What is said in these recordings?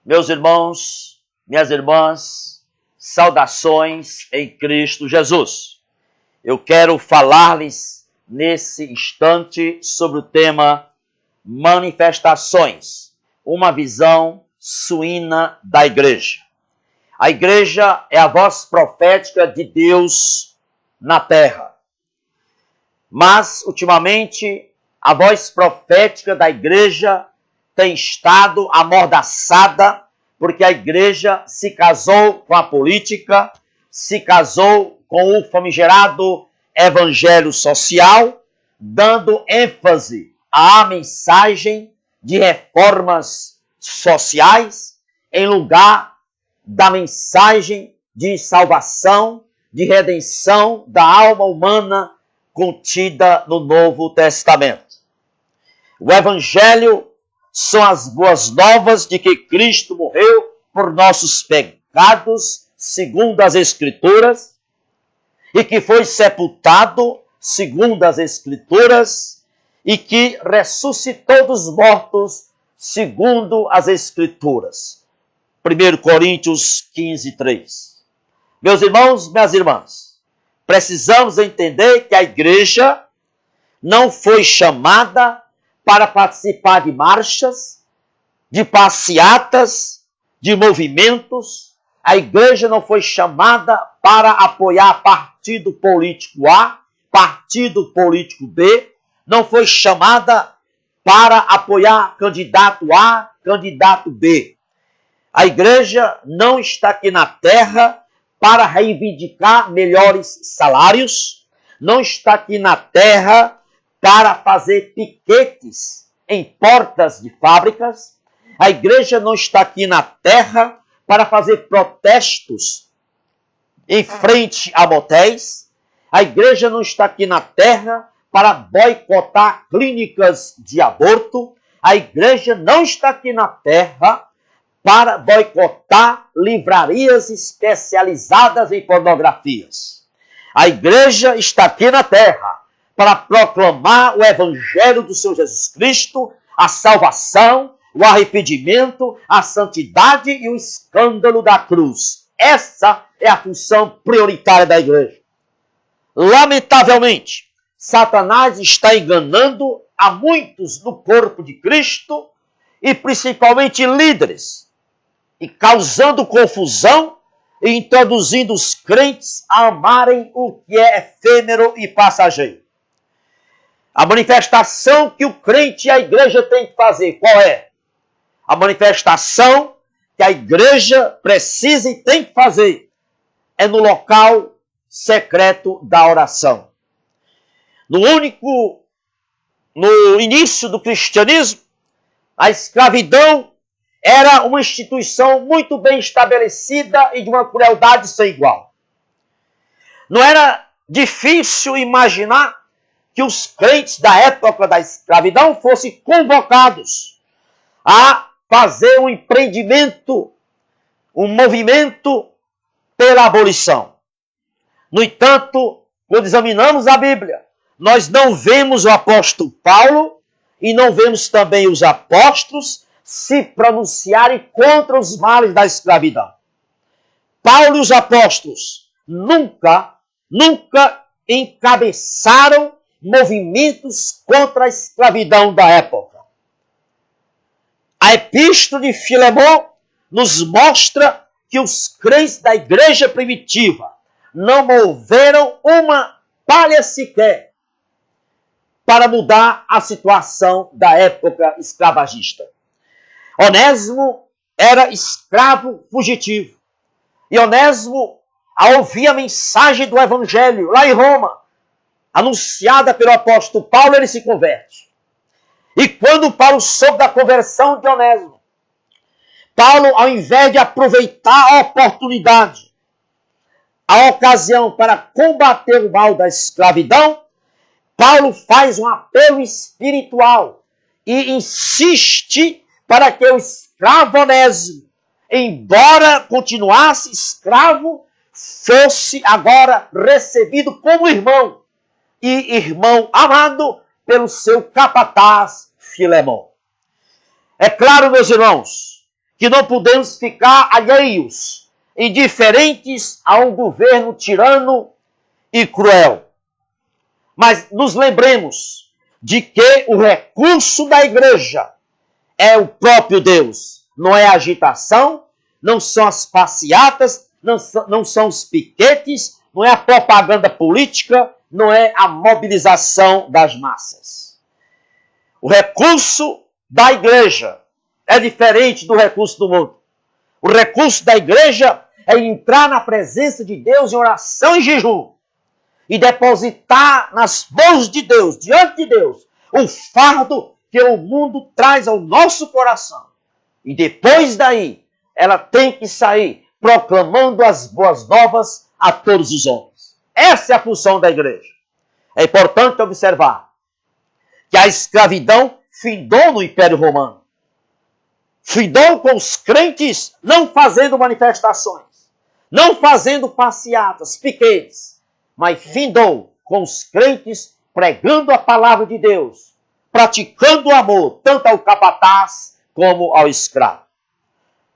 Meus irmãos, minhas irmãs, saudações em Cristo Jesus. Eu quero falar-lhes nesse instante sobre o tema manifestações, uma visão suína da igreja. A igreja é a voz profética de Deus na terra. Mas, ultimamente, a voz profética da igreja tem estado amordaçada porque a igreja se casou com a política, se casou com o famigerado evangelho social, dando ênfase à mensagem de reformas sociais em lugar da mensagem de salvação, de redenção da alma humana contida no Novo Testamento. O evangelho são as boas novas de que Cristo morreu por nossos pecados, segundo as Escrituras, e que foi sepultado, segundo as Escrituras, e que ressuscitou dos mortos, segundo as Escrituras. 1 Coríntios 15, 3. Meus irmãos, minhas irmãs, precisamos entender que a igreja não foi chamada para participar de marchas, de passeatas, de movimentos. A igreja não foi chamada para apoiar partido político A, partido político B. Não foi chamada para apoiar candidato A, candidato B. A igreja não está aqui na terra para reivindicar melhores salários, não está aqui na terra para fazer piquetes em portas de fábricas. A igreja não está aqui na terra para fazer protestos em frente a motéis. A igreja não está aqui na terra para boicotar clínicas de aborto. A igreja não está aqui na terra para boicotar livrarias especializadas em pornografias. A igreja está aqui na terra para proclamar o evangelho do Senhor Jesus Cristo, a salvação, o arrependimento, a santidade e o escândalo da cruz. Essa é a função prioritária da igreja. Lamentavelmente, Satanás está enganando a muitos no corpo de Cristo e principalmente líderes, e causando confusão e introduzindo os crentes a amarem o que é efêmero e passageiro. A manifestação que o crente e a igreja têm que fazer, qual é? A manifestação que a igreja precisa e tem que fazer é no local secreto da oração. No início do cristianismo, a escravidão era uma instituição muito bem estabelecida e de uma crueldade sem igual. Não era difícil imaginar que os crentes da época da escravidão fossem convocados a fazer um empreendimento, um movimento pela abolição. No entanto, quando examinamos a Bíblia, nós não vemos o apóstolo Paulo e não vemos também os apóstolos se pronunciarem contra os males da escravidão. Paulo e os apóstolos nunca encabeçaram movimentos contra a escravidão da época. A epístola de Filemão nos mostra que os crentes da igreja primitiva não moveram uma palha sequer para mudar a situação da época escravagista. Onésimo era escravo fugitivo. E Onésimo, ao ouvir a mensagem do evangelho lá em Roma, anunciada pelo apóstolo Paulo, ele se converte. E quando Paulo soube da conversão de Onésimo, Paulo, ao invés de aproveitar a oportunidade, a ocasião para combater o mal da escravidão, Paulo faz um apelo espiritual e insiste para que o escravo Onésimo, embora continuasse escravo, fosse agora recebido como irmão, e irmão amado pelo seu capataz Filemão. É claro, meus irmãos, que não podemos ficar alheios, indiferentes a um governo tirano e cruel. Mas nos lembremos de que o recurso da igreja é o próprio Deus. Não é a agitação, não são as passeatas, não são os piquetes, não é a propaganda política, não é a mobilização das massas. O recurso da igreja é diferente do recurso do mundo. O recurso da igreja é entrar na presença de Deus em oração e jejum e depositar nas mãos de Deus, diante de Deus, o fardo que o mundo traz ao nosso coração. E depois daí, ela tem que sair proclamando as boas novas a todos os homens. Essa é a função da igreja. É importante observar que a escravidão findou no Império Romano. Findou com os crentes não fazendo manifestações, não fazendo passeatas, piquetes, mas findou com os crentes pregando a palavra de Deus, praticando o amor, tanto ao capataz como ao escravo.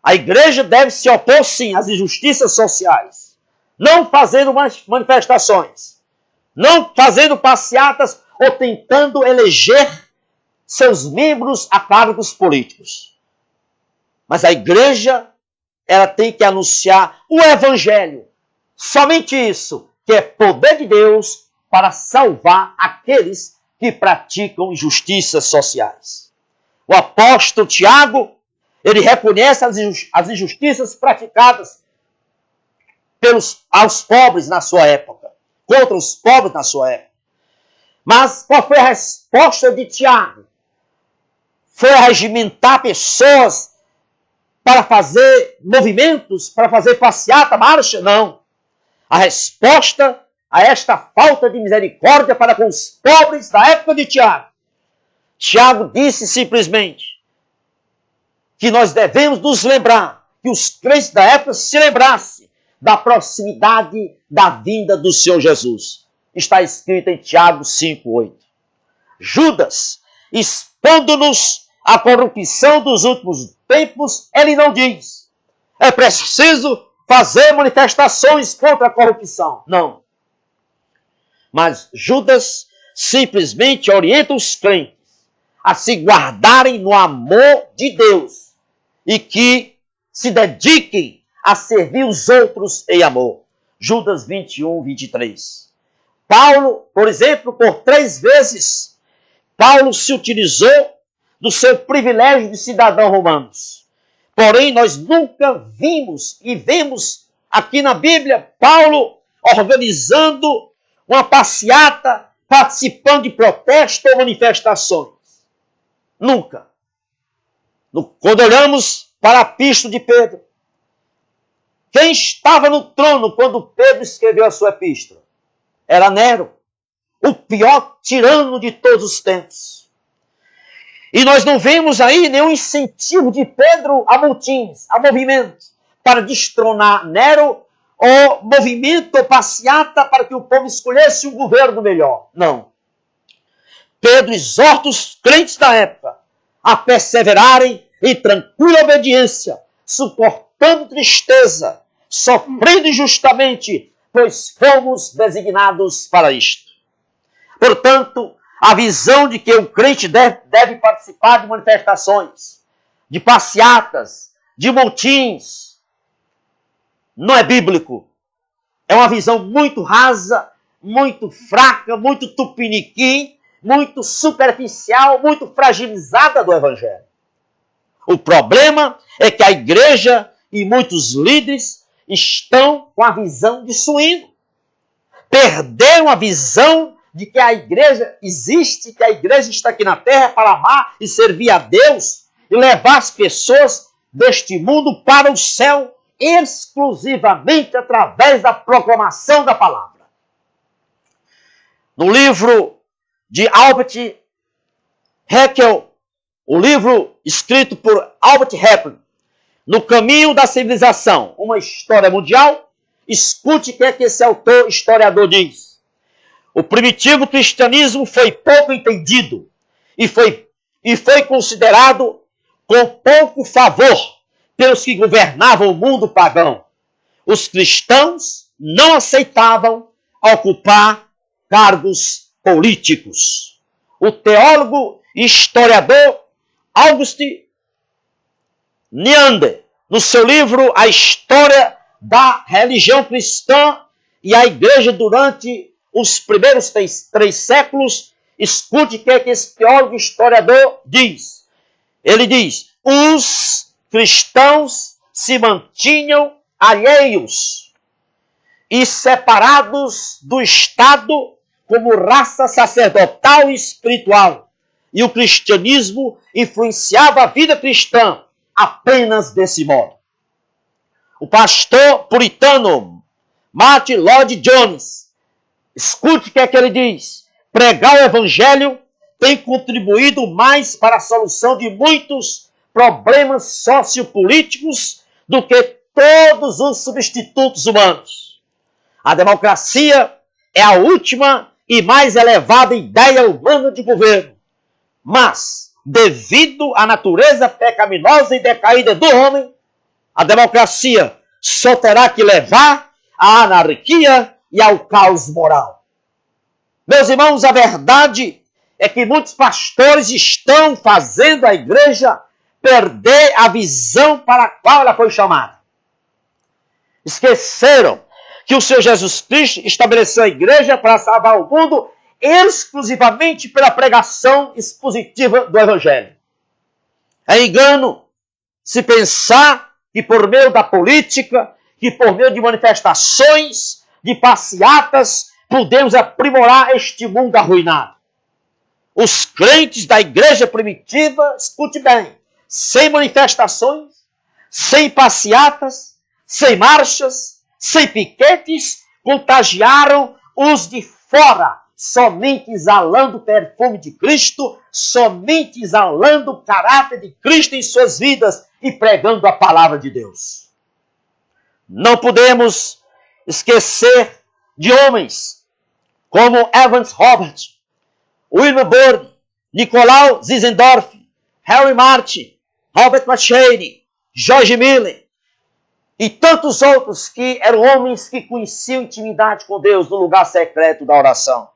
A igreja deve se opor, sim, às injustiças sociais, não fazendo manifestações, não fazendo passeatas ou tentando eleger seus membros a cargos políticos. Mas a igreja, ela tem que anunciar o evangelho. Somente isso, que é poder de Deus para salvar aqueles que praticam injustiças sociais. O apóstolo Tiago, ele reconhece as injustiças praticadas aos pobres na sua época, contra os pobres na sua época. Mas qual foi a resposta de Tiago? Foi regimentar pessoas para fazer movimentos, para fazer passeata, marcha? Não. A resposta a esta falta de misericórdia para com os pobres da época de Tiago. Tiago disse simplesmente que nós devemos nos lembrar, que os crentes da época se lembrassem da proximidade da vinda do Senhor Jesus. Está escrito em Tiago 5:8. Judas, expondo-nos à corrupção dos últimos tempos, ele não diz: é preciso fazer manifestações contra a corrupção. Não. Mas Judas simplesmente orienta os crentes a se guardarem no amor de Deus e que se dediquem a servir os outros em amor. Judas 21:23. Paulo, por exemplo, por 3 vezes, Paulo se utilizou do seu privilégio de cidadão romano. Porém, nós nunca vimos e vemos aqui na Bíblia Paulo organizando uma passeata, participando de protestos ou manifestações. Nunca. Quando olhamos para a epístola de Pedro, quem estava no trono quando Pedro escreveu a sua epístola? Era Nero, o pior tirano de todos os tempos. E nós não vemos aí nenhum incentivo de Pedro a motins, a movimentos, para destronar Nero, ou movimento ou passeata para que o povo escolhesse um governo melhor. Não. Pedro exorta os crentes da época a perseverarem em tranquila obediência, suportando tristeza, sofrendo injustamente, pois fomos designados para isto. Portanto, a visão de que o crente deve participar de manifestações, de passeatas, de motins, não é bíblico. É uma visão muito rasa, muito fraca, muito tupiniquim, muito superficial, muito fragilizada do Evangelho. O problema é que a igreja e muitos líderes estão com a visão de suíno. Perderam a visão de que a igreja existe, que a igreja está aqui na terra para amar e servir a Deus e levar as pessoas deste mundo para o céu exclusivamente através da proclamação da palavra. No livro de Albert Heckel, o livro escrito por Albert Heckel, No Caminho da Civilização, uma história mundial, escute o que é que esse autor historiador diz. O primitivo cristianismo foi pouco entendido e foi considerado com pouco favor pelos que governavam o mundo pagão. Os cristãos não aceitavam ocupar cargos políticos. O teólogo e historiador Auguste Neander, no seu livro A História da Religião Cristã e a Igreja durante os primeiros três séculos, escute o que esse teólogo e historiador diz. Ele diz: os cristãos se mantinham alheios e separados do Estado como raça sacerdotal e espiritual. E o cristianismo influenciava a vida cristã apenas desse modo. O pastor puritano Martin Lloyd-Jones, escute o que ele diz: pregar o evangelho tem contribuído mais para a solução de muitos problemas sociopolíticos do que todos os substitutos humanos. A democracia é a última e mais elevada ideia humana de governo. Mas, devido à natureza pecaminosa e decaída do homem, a democracia só terá que levar à anarquia e ao caos moral. Meus irmãos, a verdade é que muitos pastores estão fazendo a igreja perder a visão para a qual ela foi chamada. Esqueceram que o Senhor Jesus Cristo estabeleceu a igreja para salvar o mundo exclusivamente pela pregação expositiva do Evangelho. É engano se pensar que por meio da política, que por meio de manifestações, de passeatas, podemos aprimorar este mundo arruinado. Os crentes da igreja primitiva, escute bem, sem manifestações, sem passeatas, sem marchas, sem piquetes, contagiaram os de fora, somente exalando o perfume de Cristo, somente exalando o caráter de Cristo em suas vidas e pregando a palavra de Deus. Não podemos esquecer de homens como Evans Robert, William Byrd, Nicolau Zinzendorf, Harry Martin, Robert McCheyne, George Miller e tantos outros que eram homens que conheciam intimidade com Deus no lugar secreto da oração.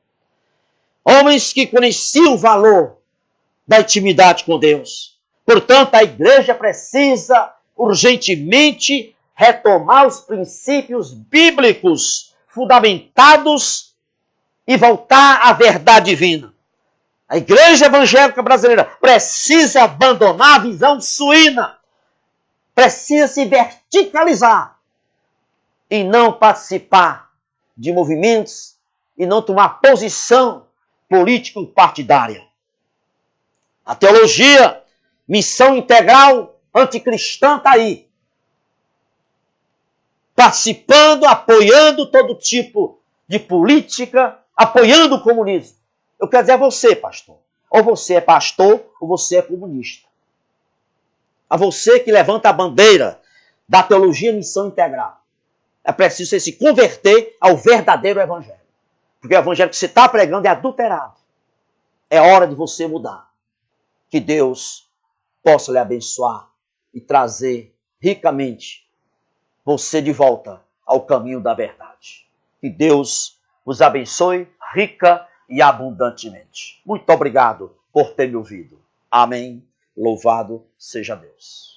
Homens que conheciam o valor da intimidade com Deus. Portanto, a igreja precisa urgentemente retomar os princípios bíblicos fundamentados e voltar à verdade divina. A igreja evangélica brasileira precisa abandonar a visão suína, precisa se verticalizar e não participar de movimentos e não tomar posição político-partidária. A teologia, missão integral anticristã está aí, participando, apoiando todo tipo de política, apoiando o comunismo. Eu quero dizer a você, pastor. Ou você é pastor, ou você é comunista. A você que levanta a bandeira da teologia missão integral. É preciso você se converter ao verdadeiro evangelho. Porque o evangelho que você está pregando é adulterado. É hora de você mudar. Que Deus possa lhe abençoar e trazer ricamente você de volta ao caminho da verdade. Que Deus vos abençoe rica e abundantemente. Muito obrigado por ter me ouvido. Amém. Louvado seja Deus.